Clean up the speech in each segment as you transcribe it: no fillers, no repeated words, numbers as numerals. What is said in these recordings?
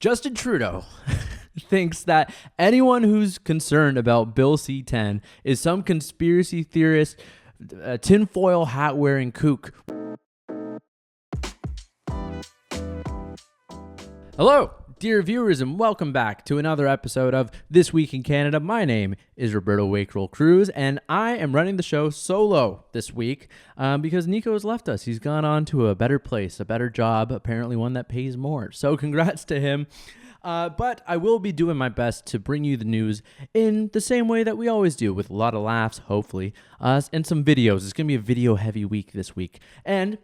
Justin Trudeau thinks that anyone who's concerned about Bill C-10 is some conspiracy theorist, tinfoil hat wearing kook. Hello, dear viewers, and welcome back to another episode of This Week in Canada. My name is Roberto Wakerel Cruz, and I am running the show solo this week because Nico has left us. He's gone on to a better place, a better job, apparently one that pays more. So congrats to him. But I will be doing my best to bring you the news in the same way that we always do, with a lot of laughs, hopefully, and some videos. It's going to be a video-heavy week this week. And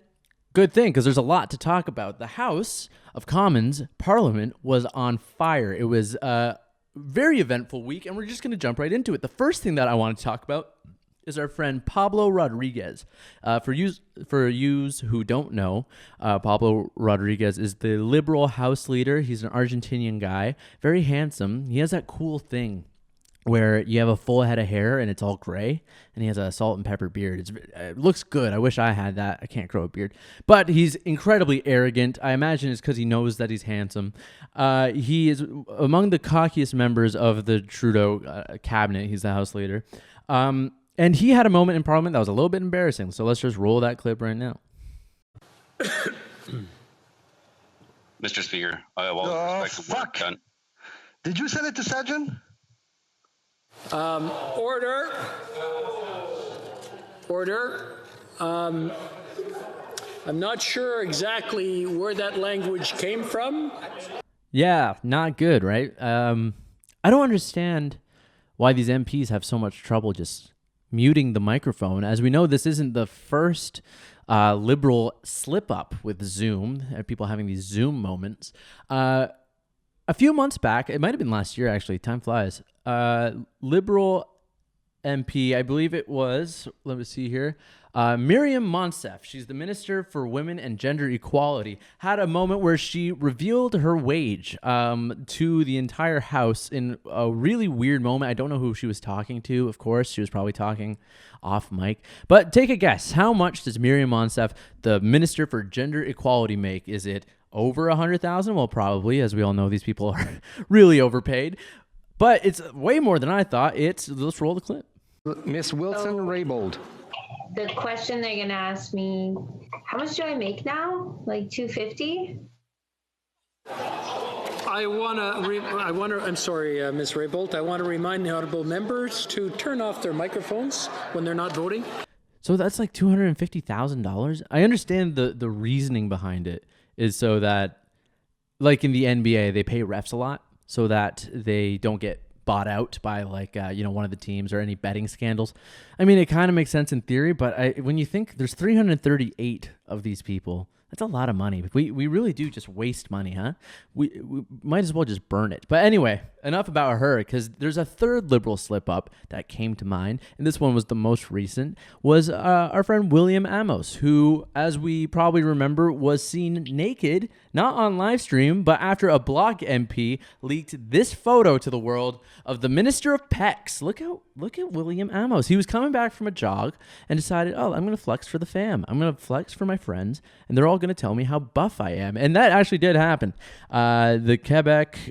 good thing, because there's a lot to talk about. The House of Commons Parliament was on fire. It was a very eventful week, and we're just going to jump right into it. The first thing that I want to talk about is our friend Pablo Rodriguez. For yous who don't know, Pablo Rodriguez is the Liberal House leader. He's an Argentinian guy, very handsome. He has that cool thing where you have a full head of hair and it's all gray, and he has a salt and pepper beard. It looks good. I wish I had that. I can't grow a beard. But he's incredibly arrogant. I imagine it's because he knows that he's handsome. He is among the cockiest members of the Trudeau cabinet. He's the House leader. And he had a moment in Parliament that was a little bit embarrassing. So let's just roll that clip right now. Mr. Speaker, I will respect the work done. Did you send it to Sajjan? Order. I'm not sure exactly where that language came from. Yeah, not good, right? I don't understand why these MPs have so much trouble just muting the microphone. As we know, this isn't the first Liberal slip-up with Zoom, people having these Zoom moments. A few months back, it might have been last year actually, time flies, Liberal MP, I believe it was, let me see here, Miriam Monsef, she's the Minister for Women and Gender Equality, had a moment where she revealed her wage to the entire House in a really weird moment. I don't know who she was talking to, of course. She was probably talking off mic. But take a guess. How much does Miriam Monsef, the Minister for Gender Equality, make? Is it over 100,000? Well, probably. As we all know, these people are really overpaid. But it's way more than I thought. Let's roll the clip. Miss Wilson-Raybould. The question they're gonna ask me, how much do I make now? Like $250? I'm sorry, Ms. Raybould. I want to remind the honorable members to turn off their microphones when they're not voting. So that's like $250,000. I understand the reasoning behind it is so that, like in the NBA, they pay refs a lot so that they don't get bought out by one of the teams or any betting scandals. I mean, it kind of makes sense in theory, but when you think there's 338 of these people, that's a lot of money. We really do just waste money, huh? We might as well just burn it. But anyway, enough about her, because there's a third Liberal slip-up that came to mind, and this one was the most recent, was our friend William Amos, who, as we probably remember, was seen naked, not on live stream, but after a Bloc MP leaked this photo to the world of the Minister of Pecs. Look at William Amos. He was coming back from a jog and decided, I'm going to flex for the fam. I'm going to flex for my friends, and they're all going to tell me how buff I am. And that actually did happen. The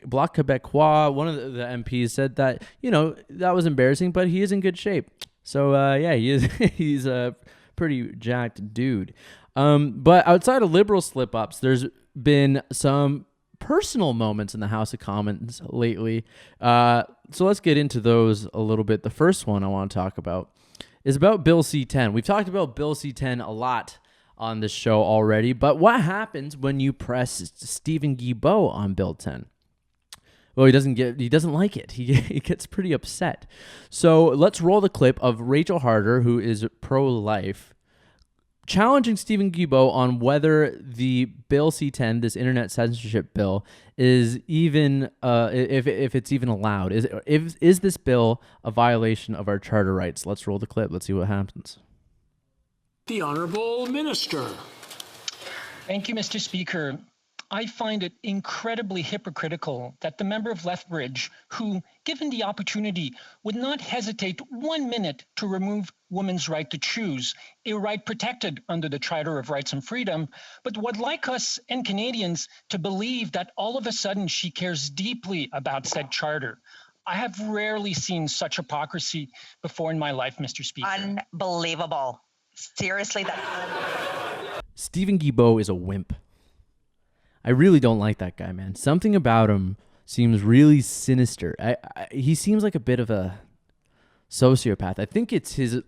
Bloc Québécois, one of the MPs said that, that was embarrassing, but he is in good shape. So, he is. He's a pretty jacked dude. But outside of Liberal slip-ups, there's been some personal moments in the House of Commons lately. So let's get into those a little bit. The first one I want to talk about is about Bill C-10. We've talked about Bill C-10 a lot on this show already, but what happens when you press Stephen Guilbeault on Bill 10? Well, he doesn't like it. He gets pretty upset. So let's roll the clip of Rachel Harder, who is pro-life, challenging Stephen Guilbeault on whether the Bill C-10, this internet censorship bill, is even if it's even allowed. Is this bill a violation of our charter rights? Let's roll the clip. Let's see what happens. The Honourable Minister. Thank you, Mr. Speaker. I find it incredibly hypocritical that the member of Lethbridge, who, given the opportunity, would not hesitate 1 minute to remove women's right to choose, a right protected under the Charter of Rights and Freedom, but would like us and Canadians to believe that all of a sudden she cares deeply about said charter. I have rarely seen such hypocrisy before in my life, Mr. Speaker. Unbelievable. Seriously, Stephen Guilbeault is a wimp. I really don't like that guy, man. Something about him seems really sinister. He seems like a bit of a sociopath. I think it's his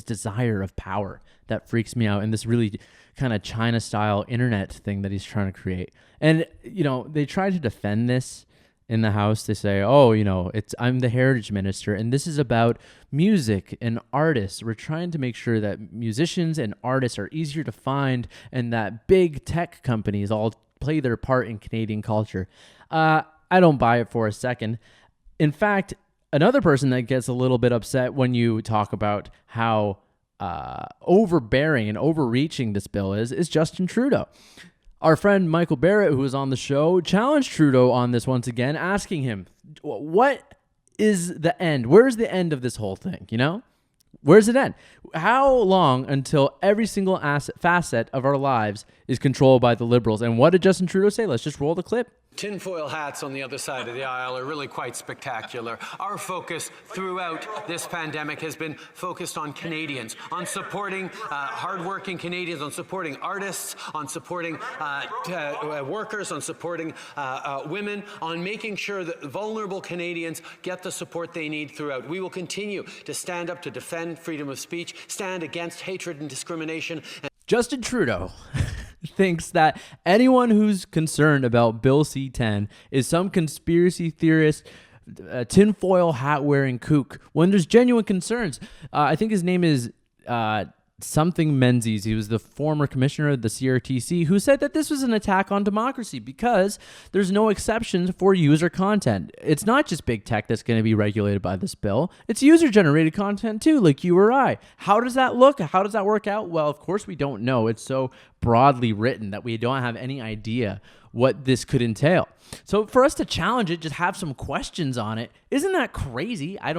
desire of power that freaks me out, and this really kind of China-style internet thing that he's trying to create. And they try to defend this in the House. They say, I'm the heritage minister, and this is about music and artists. We're trying to make sure that musicians and artists are easier to find, and that big tech companies all play their part in Canadian culture. I don't buy it for a second. In fact, another person that gets a little bit upset when you talk about how overbearing and overreaching this bill is Justin Trudeau. Our friend Michael Barrett, who was on the show, challenged Trudeau on this once again, asking him, what is the end? Where's the end of this whole thing? Where's it end? How long until every single facet of our lives is controlled by the Liberals? And what did Justin Trudeau say? Let's just roll the clip. Tinfoil hats on the other side of the aisle are really quite spectacular. Our focus throughout this pandemic has been focused on Canadians, on supporting hardworking Canadians, on supporting artists, on supporting workers, on supporting women, on making sure that vulnerable Canadians get the support they need throughout. We will continue to stand up to defend freedom of speech, stand against hatred and discrimination. Justin Trudeau thinks that anyone who's concerned about Bill C-10 is some conspiracy theorist, tinfoil hat-wearing kook, when there's genuine concerns. I think his name is something Menzies. He was the former commissioner of the CRTC, who said that this was an attack on democracy because there's no exceptions for user content. It's not just big tech that's going to be regulated by this bill. It's user-generated content too, like you or I. How does that look? How does that work out? Well, of course we don't know. It's so broadly written that we don't have any idea what this could entail. So for us to challenge it, just have some questions on it, isn't that crazy? I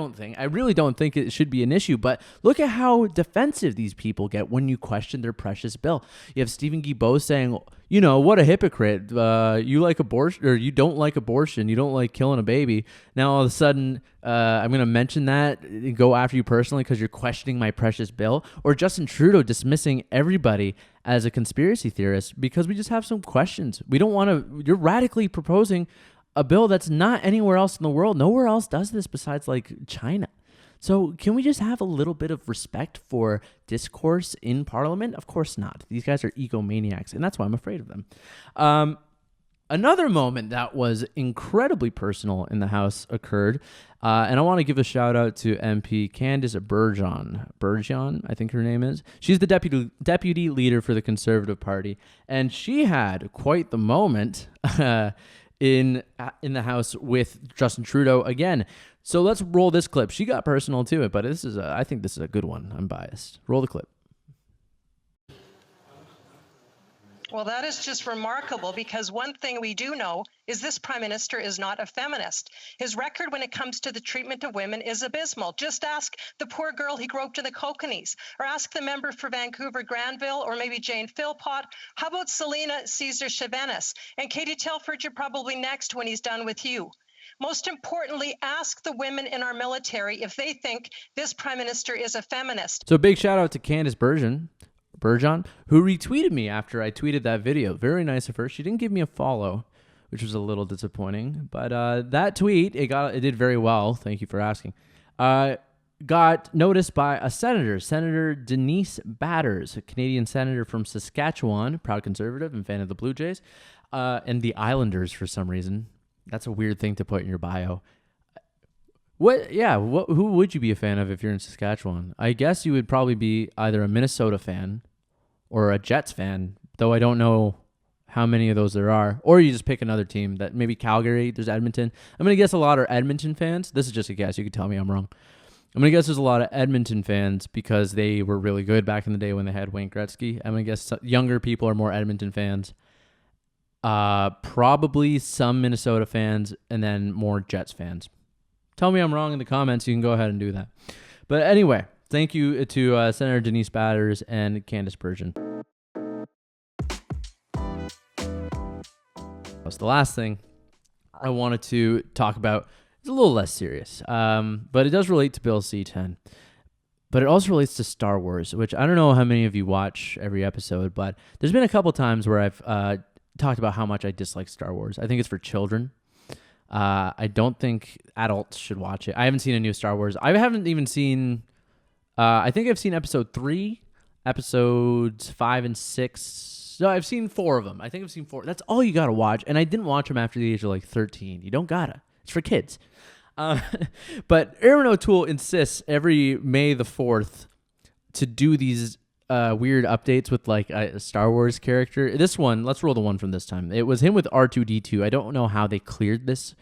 really don't think it should be an issue, but look at how defensive these people get when you question their precious bill. You have Stephen Guilbeault saying, what a hypocrite. You like abortion, or you don't like abortion. You don't like killing a baby. Now all of a sudden, I'm going to mention that and go after you personally because you're questioning my precious bill. Or Justin Trudeau dismissing everybody as a conspiracy theorist because we just have some questions. We don't want to, you're radically proposing a bill that's not anywhere else in the world. Nowhere else does this besides like China. So can we just have a little bit of respect for discourse in Parliament? Of course not. These guys are egomaniacs, and that's why I'm afraid of them. Another moment that was incredibly personal in the House occurred, and I want to give a shout out to MP Candice Bergeon, I think her name is. She's the deputy leader for the Conservative Party, and she had quite the moment in the House with Justin Trudeau again. So let's roll this clip. She got personal to it, but I think this is a good one. I'm biased. Roll the clip. Well, that is just remarkable because one thing we do know is this Prime Minister is not a feminist. His record when it comes to the treatment of women is abysmal. Just ask the poor girl he groped in the Kokanee, or ask the member for Vancouver Granville, or maybe Jane Philpott. How about Selena Caesar Chavannes? And Katie Telford, you're probably next when he's done with you. Most importantly, ask the women in our military if they think this Prime Minister is a feminist. So big shout out to Candice Bergeon, who retweeted me after I tweeted that video. Very nice of her. She didn't give me a follow, which was a little disappointing. But that tweet, it did very well. Thank you for asking. Got noticed by a senator, Senator Denise Batters, a Canadian senator from Saskatchewan, proud conservative and fan of the Blue Jays, and the Islanders for some reason. That's a weird thing to put in your bio. Who would you be a fan of if you're in Saskatchewan? I guess you would probably be either a Minnesota fan or a Jets fan, though I don't know how many of those there are. Or you just pick another team, that maybe Calgary, there's Edmonton. I'm going to guess a lot are Edmonton fans. This is just a guess. You could tell me I'm wrong. I'm going to guess there's a lot of Edmonton fans because they were really good back in the day when they had Wayne Gretzky. I'm going to guess younger people are more Edmonton fans. Probably some Minnesota fans and then more Jets fans. Tell me I'm wrong in the comments. You can go ahead and do that. But anyway, thank you to Senator Denise Batters and Candace Bergen. So the last thing I wanted to talk about is a little less serious, but it does relate to Bill C-10. But it also relates to Star Wars, which I don't know how many of you watch every episode, but there's been a couple times where I've talked about how much I dislike Star Wars. I think it's for children. I don't think adults should watch it. I haven't seen a new Star Wars. I haven't even seen... I think I've seen episode 3, episodes 5 and 6. No, I've seen 4 of them. I think I've seen 4. That's all you gotta watch. And I didn't watch them after the age of like 13. You don't gotta. It's for kids. But Aaron O'Toole insists every May the 4th to do these weird updates with like a Star Wars character. This one, let's roll the one from this time. It was him with R2-D2. I don't know how they cleared this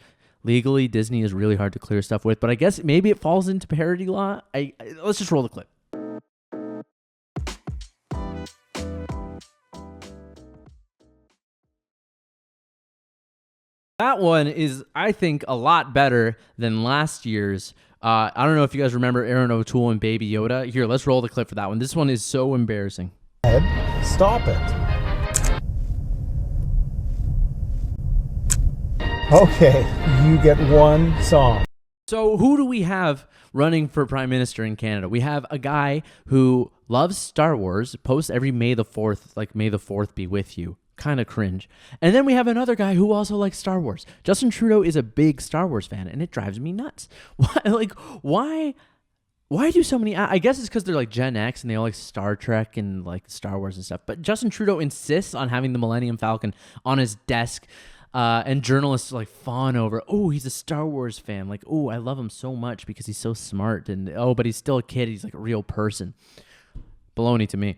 legally. Disney is really hard to clear stuff with, but I guess maybe it falls into parody law. Let's just roll the clip. That one is, I think, a lot better than last year's. I don't know if you guys remember Aaron O'Toole and Baby Yoda. Here, let's roll the clip for that one. This one is so embarrassing. Ed, stop it. Okay, you get one song. So who do we have running for Prime Minister in Canada? We have a guy who loves Star Wars, posts every May the 4th, like May the 4th be with you. Kind of cringe. And then we have another guy who also likes Star Wars. Justin Trudeau is a big Star Wars fan, and it drives me nuts. Why do so many... I guess it's because they're like Gen X, and they all like Star Trek and like Star Wars and stuff. But Justin Trudeau insists on having the Millennium Falcon on his desk, and journalists like fawn over, oh, he's a Star Wars fan. Like, oh, I love him so much because he's so smart. And, oh, but he's still a kid. He's like a real person. Baloney to me.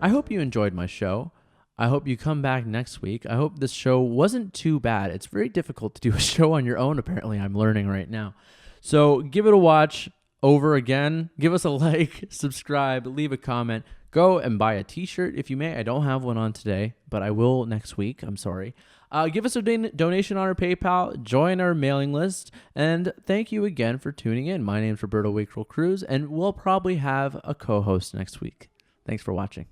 I hope you enjoyed my show. I hope you come back next week. I hope this show wasn't too bad. It's very difficult to do a show on your own, apparently. I'm learning right now. So give it a watch over again. Give us a like, subscribe, leave a comment. Go and buy a t-shirt if you may. I don't have one on today, but I will next week. I'm sorry. Give us a donation on our PayPal. Join our mailing list. And thank you again for tuning in. My name's Roberto Wakefield Cruz, and we'll probably have a co-host next week. Thanks for watching.